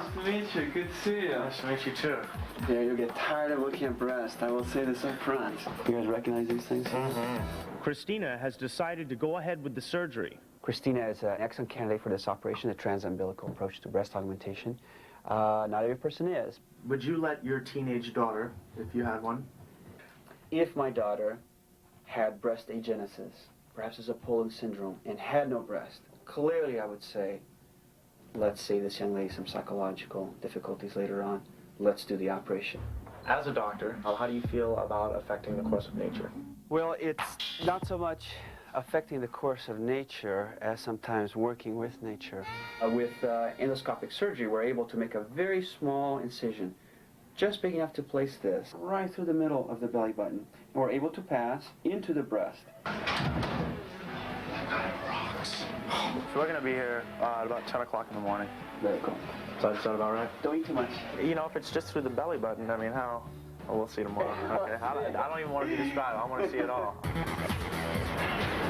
Nice to meet you. Good to see you. Nice to meet you too. Yeah, you'll get tired of looking at breast. I will say this up front. You guys recognize these things? Christina has decided to go ahead with the surgery. Christina is an excellent candidate for this operation, the transumbilical approach to breast augmentation. Not every person is. Would you let your teenage daughter, if you had one? If my daughter had breast agenesis, perhaps as a Poland syndrome, and had no breast, clearly I would say, let's save this young lady some psychological difficulties later on. Let's do the operation. As a doctor, how do you feel about affecting the course of nature? Well, it's not so much affecting the course of nature as sometimes working with nature. With endoscopic surgery, we're able to make a very small incision, just big enough to place this right through the middle of the belly button. And we're able to pass into the breast. So we're going to be here at about 10 o'clock in the morning. Very cool. So is that about right? Don't eat too much. You know, if it's just through the belly button, I mean, how? Well, we'll see tomorrow. Okay. I don't even want to be described. I want to see it all.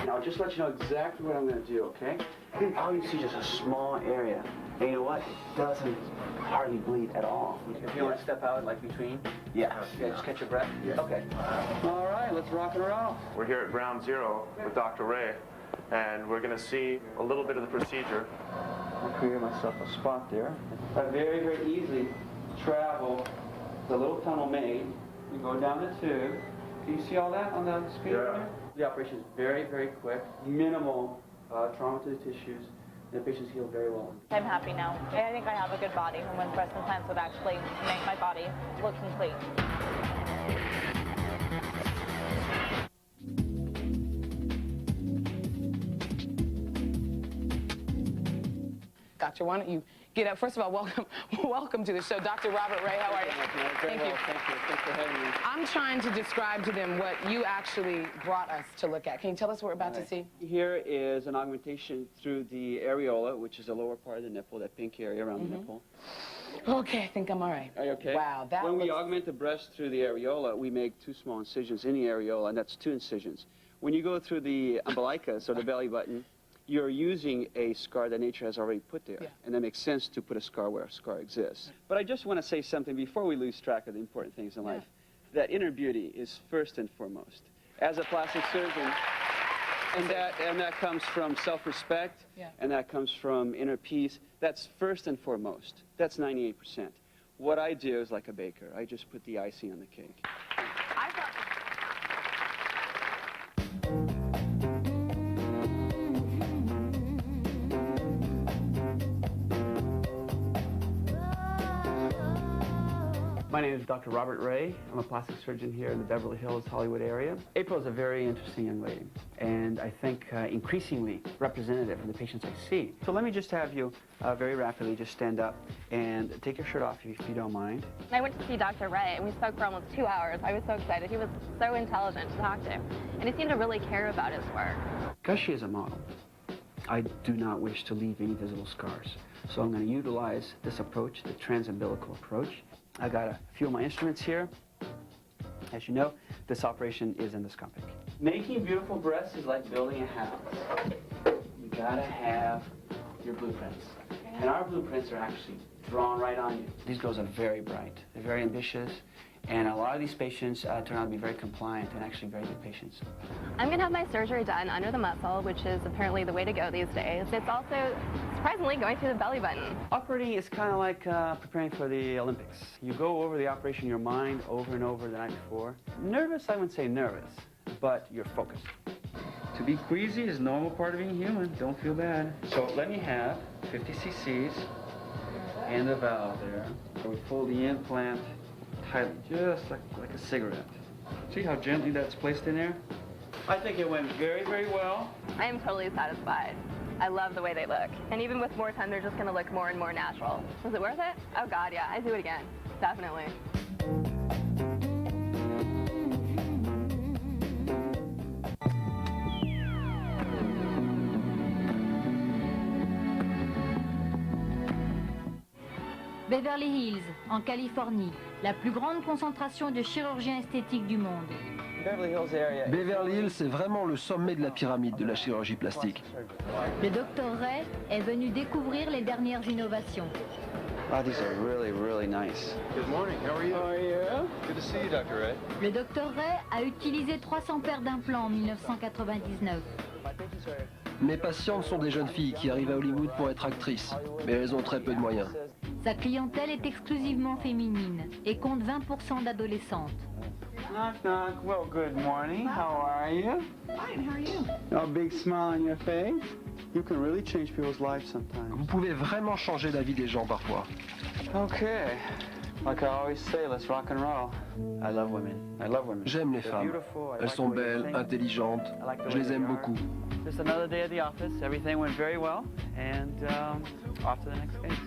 Now, I'll just let you know exactly what I'm going to do, okay? All you see is just a small area. And you know what? It doesn't hardly bleed at all. If you want to step out, like between? Yeah. Just catch your breath? Yeah. Okay. All right, let's rock and roll. We're here at Ground Zero with Dr. Rey, and we're going to see a little bit of the procedure. I created myself a spot there. I very, very easily travel the little tunnel made. You go down the tube. Can you see all that on the screen there? The operation is very, very quick. Minimal trauma to the tissues. The patients heal very well. I'm happy now. I think I have a good body, and when breast implants would actually make my body look complete. Doctor, why don't you get up? First of all, welcome to the show. Dr. Robert Rey, how are you? Thank you. Thanks for having me. I'm trying to describe to them what you actually brought us to look at. Can you tell us what we're about to see? Here is an augmentation through the areola, which is the lower part of the nipple, that pink area around the nipple. Okay, I think I'm all right. Are you okay? Wow, that When we looks... augment the breast through the areola, we make 2 small incisions in the areola, and that's 2 incisions. When you go through the umbilicus, or the belly button, you're using a scar that nature has already put there. Yeah. And that makes sense to put a scar where a scar exists. But I just want to say something before we lose track of the important things in life. That inner beauty is first and foremost. As a plastic surgeon, and that comes from self-respect, and that comes from inner peace. That's first and foremost. That's 98%. What I do is like a baker. I just put the icing on the cake. My name is Dr. Robert Rey. I'm a plastic surgeon here in the Beverly Hills, Hollywood area. April is a very interesting young lady, and I think increasingly representative of the patients I see. So let me just have you very rapidly just stand up and take your shirt off if you don't mind. I went to see Dr. Rey, and we spoke for almost 2 hours. I was so excited. He was so intelligent to talk to, and he seemed to really care about his work. Because she is a model, I do not wish to leave any visible scars. So I'm going to utilize this approach, the transumbilical approach. I've got a few of my instruments here. As you know, this operation is endoscopic. Making beautiful breasts is like building a house. You gotta have your blueprints. And our blueprints are actually drawn right on you. These girls are very bright. They're very ambitious. And a lot of these patients turn out to be very compliant and actually very good patients. I'm going to have my surgery done under the muscle, which is apparently the way to go these days. It's also, surprisingly, going through the belly button. Operating is kind of like preparing for the Olympics. You go over the operation in your mind over and over the night before. Nervous, I wouldn't say nervous, but you're focused. To be queasy is a normal part of being human. Don't feel bad. So let me have 50 cc's and the valve there. So we pull the implant tightly, just like a cigarette. See how gently that's placed in there? I think it went very, very well. I am totally satisfied. I love the way they look. And even with more time, they're just going to look more and more natural. Was it worth it? Oh, God, yeah. I'd do it again. Definitely. Beverly Hills, en Californie, la plus grande concentration de chirurgiens esthétiques du monde. Beverly Hills, c'est vraiment le sommet de la pyramide de la chirurgie plastique. Le Dr. Rey est venu découvrir les dernières innovations. Wow, these are really, really nice. Good morning. How are you? How are you? Good to see you, Dr.Rey. Le Dr.Rey a utilisé 300 paires d'implants en 1999. Mes patientes sont des jeunes filles qui arrivent à Hollywood pour être actrices, mais elles ont très peu de moyens. Sa clientèle est exclusivement féminine et compte 20% d'adolescentes. Knock, knock. Well, good morning. How are you? Fine, how are you? A big smile on your face. You can really change people's lives sometimes. Vous pouvez vraiment changer la vie des gens parfois. Okay. Like I always say, let's rock and roll. I love women. I love women. J'aime les femmes. Elles sont belles, intelligentes. Je les aime beaucoup. Just another day at the office. Everything went very well, and off to the next case.